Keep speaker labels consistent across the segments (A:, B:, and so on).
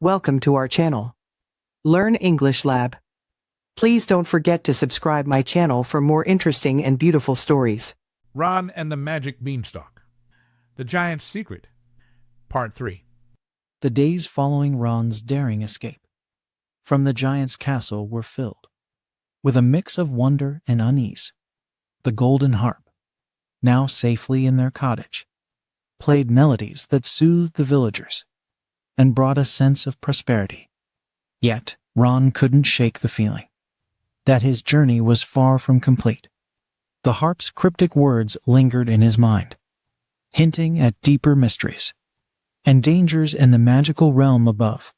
A: Welcome to our channel. Learn English Lab. Please don't forget to subscribe my channel for more interesting and beautiful stories.
B: Ron and the Magic Beanstalk. The Giant's Secret. Part 3.
C: The days following Ron's daring escape from the giant's castle were filled with a mix of wonder and unease. The golden harp, now safely in their cottage, played melodies that soothed the villagers and brought a sense of prosperity. Yet, Ron couldn't shake the feeling that his journey was far from complete. The harp's cryptic words lingered in his mind, hinting at deeper mysteries and dangers in the magical realm above.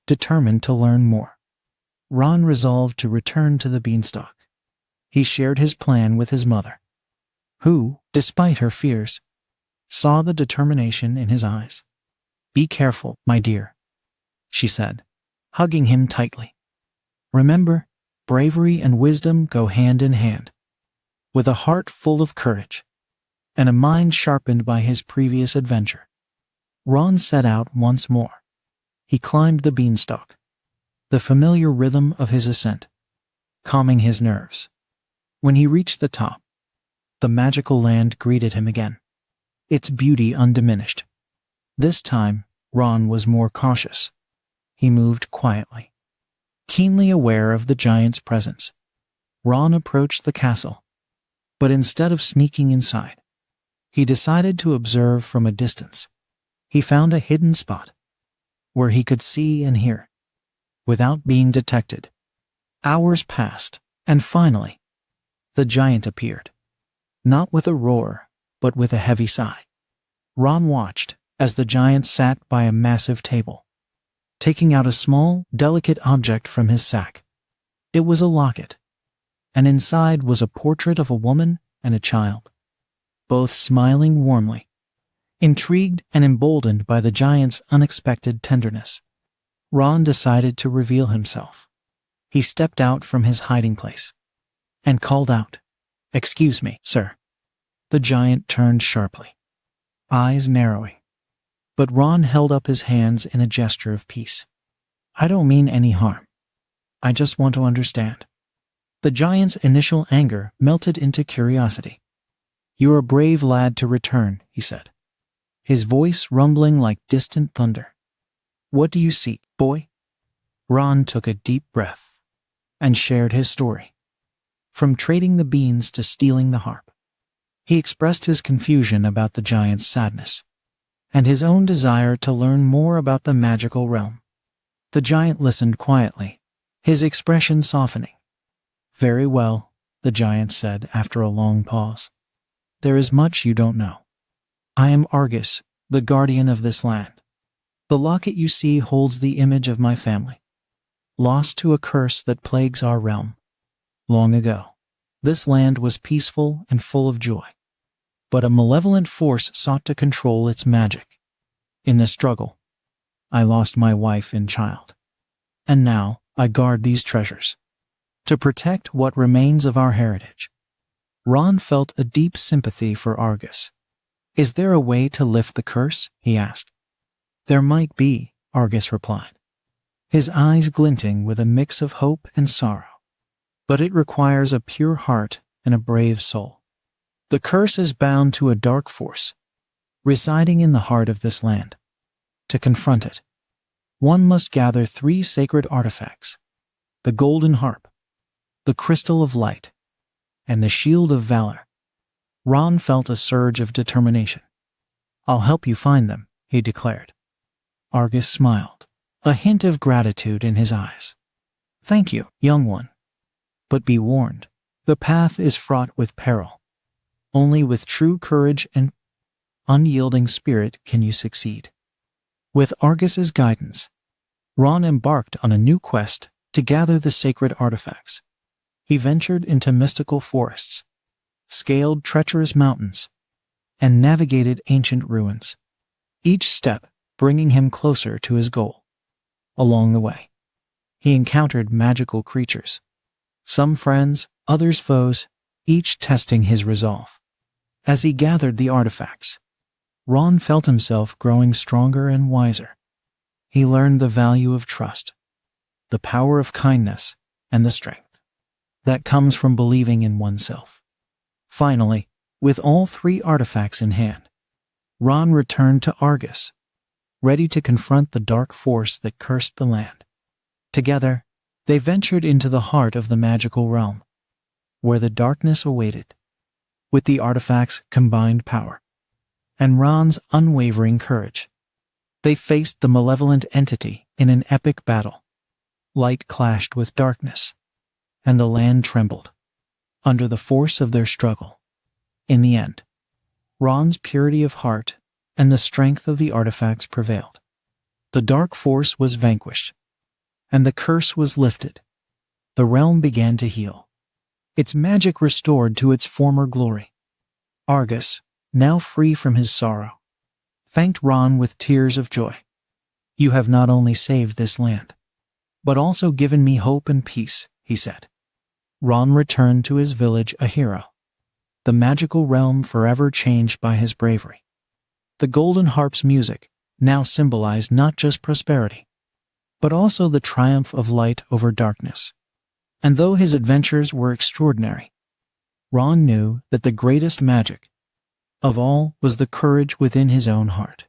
C: Determined to learn more, Ron resolved to return to the beanstalk. He shared his plan with his mother, who, despite her fears, saw the determination in his eyes. "Be careful, my dear," she said, hugging him tightly. "Remember, bravery and wisdom go hand in hand." With a heart full of courage and a mind sharpened by his previous adventure, Ron set out once more. He climbed the beanstalk, the familiar rhythm of his ascent calming his nerves. When he reached the top, the magical land greeted him again, its beauty undiminished. This time, Ron was more cautious. He moved quietly, keenly aware of the giant's presence. Ron approached the castle, but instead of sneaking inside, he decided to observe from a distance. He found a hidden spot where he could see and hear without being detected. Hours passed, and finally, the giant appeared, not with a roar, but with a heavy sigh. Ron watched as the giant sat by a massive table, taking out a small, delicate object from his sack. It was a locket, and inside was a portrait of a woman and a child, both smiling warmly. Intrigued and emboldened by the giant's unexpected tenderness, Ron decided to reveal himself. He stepped out from his hiding place and called out, "Excuse me, sir." The giant turned sharply, eyes narrowing, but Ron held up his hands in a gesture of peace. "I don't mean any harm. I just want to understand." The giant's initial anger melted into curiosity. "You're a brave lad to return," he said, his voice rumbling like distant thunder. "What do you seek, boy?" Ron took a deep breath and shared his story. From trading the beans to stealing the harp, he expressed his confusion about the giant's sadness and his own desire to learn more about the magical realm. The giant listened quietly, his expression softening. "Very well," the giant said after a long pause. "There is much you don't know. I am Argus, the guardian of this land. The locket you see holds the image of my family, lost to a curse that plagues our realm. Long ago, this land was peaceful and full of joy, but a malevolent force sought to control its magic. In the struggle, I lost my wife and child, and now I guard these treasures to protect what remains of our heritage." Ron felt a deep sympathy for Argus. "Is there a way to lift the curse?" he asked. "There might be," Argus replied, his eyes glinting with a mix of hope and sorrow. "But it requires a pure heart and a brave soul. The curse is bound to a dark force residing in the heart of this land. To confront it, one must gather 3 sacred artifacts: the golden harp, the crystal of light, and the shield of valor." Ron felt a surge of determination. "I'll help you find them," he declared. Argus smiled, a hint of gratitude in his eyes. "Thank you, young one. But be warned, the path is fraught with peril. Only with true courage and unyielding spirit can you succeed." With Argus's guidance, Ron embarked on a new quest to gather the sacred artifacts. He ventured into mystical forests, scaled treacherous mountains, and navigated ancient ruins, each step bringing him closer to his goal. Along the way, he encountered magical creatures, some friends, others foes, each testing his resolve. As he gathered the artifacts, Ron felt himself growing stronger and wiser. he learned the value of trust, the power of kindness, and the strength that comes from believing in oneself. Finally, with all three artifacts in hand, Ron returned to Argus, ready to confront the dark force that cursed the land. Together, they ventured into the heart of the magical realm, where the darkness awaited. With the artifacts' combined power and Ron's unwavering courage, they faced the malevolent entity in an epic battle. Light clashed with darkness, and the land trembled under the force of their struggle. In the end, Ron's purity of heart and the strength of the artifacts prevailed. The dark force was vanquished, and the curse was lifted. The realm began to heal, its magic restored to its former glory. Argus, now free from his sorrow, thanked Ron with tears of joy. "You have not only saved this land, but also given me hope and peace," he said. Ron returned to his village a hero, the magical realm forever changed by his bravery. The golden harp's music now symbolized not just prosperity, but also the triumph of light over darkness. And though his adventures were extraordinary, Ron knew that the greatest magic of all was the courage within his own heart.